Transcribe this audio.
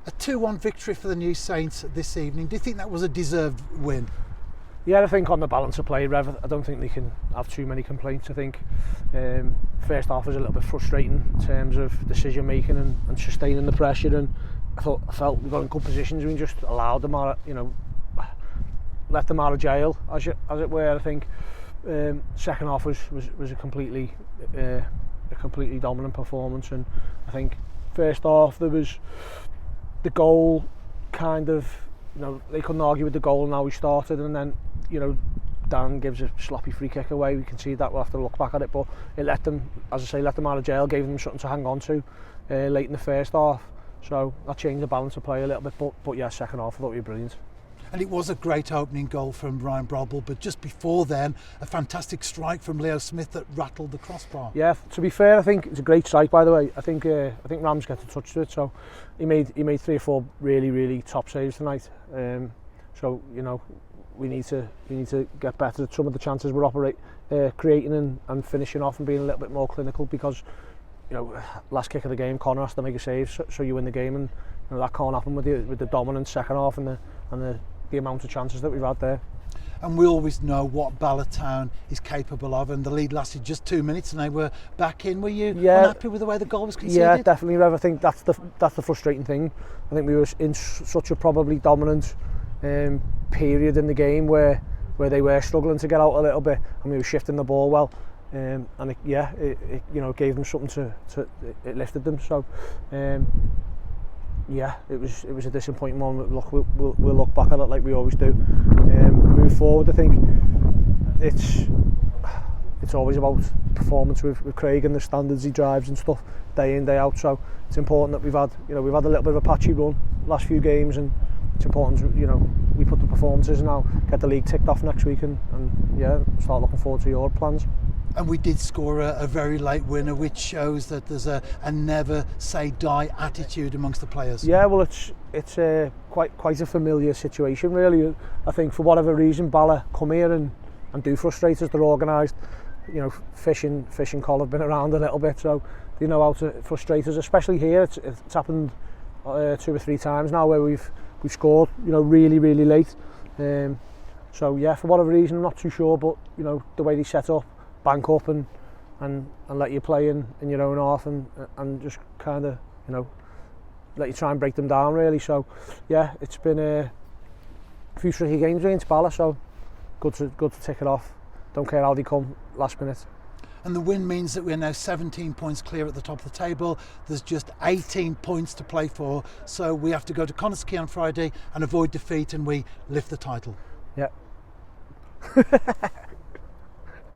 A 2-1 victory for the New Saints this evening. Do you think that was a deserved win? Yeah, I think on the balance of play, Rev, I don't think they can have too many complaints. I think first half was a little bit frustrating in terms of decision making and sustaining the pressure, and I felt we got in good positions. We just allowed them out, let them out of jail, as it were. I think second half was a completely dominant performance, and I think first half there was the goal kind of, they couldn't argue with the goal and how we started, and then Dan gives a sloppy free kick away. We can see that, we'll have to look back at it, but it let them, as I say, let them out of jail, gave them something to hang on to late in the first half, so that changed the balance of play a little bit, but yeah, second half I thought we were brilliant. And it was a great opening goal from Ryan Brobble, but just before then, a fantastic strike from Leo Smith that rattled the crossbar. Yeah, to be fair, I think it's a great strike, by the way. I think Rams get a touch to it, so he made 3 or 4 really top saves tonight. So we need to get better at some of the chances we're creating and finishing off and being a little bit more clinical, because last kick of the game, Connor has to make a save so you win the game, and that can't happen with the dominant second half and the amount of chances that we've had there. And we always know what Bala Town is capable of, and the lead lasted just 2 minutes and they were back in. Were you unhappy with the way the goal was conceded? Yeah, definitely, Rev. I think that's the frustrating thing. I think we were in such a probably dominant period in the game where they were struggling to get out a little bit, and we were shifting the ball well, and it gave them something it lifted them. So yeah, it was a disappointing one. Look, we'll look back at it like we always do, move forward. I think it's always about performance with Craig and the standards he drives and stuff day in, day out, so it's important that we've had a little bit of a patchy run last few games, and it's important we put the performances now, get the league ticked off next week, and yeah, start looking forward to your plans. And we did score a very late winner, which shows that there's a never say die attitude amongst the players. Yeah, well, it's quite a familiar situation, really. I think for whatever reason, Bala come here and do frustrate us. They're organised. Fish and Col have been around a little bit, so they know how to frustrate us. Especially here, it's happened 2 or 3 times now where we've scored, really late. So yeah, for whatever reason, I'm not too sure, but the way they set up, bank up and let you play in your own half and just kind of let you try and break them down, really. So yeah, it's been a few tricky games against Bala, so good to tick it off. Don't care how they come last minute. And the win means that we're now 17 points clear at the top of the table. There's just 18 points to play for, so we have to go to Connah's Quay on Friday and avoid defeat, and we lift the title. Yeah.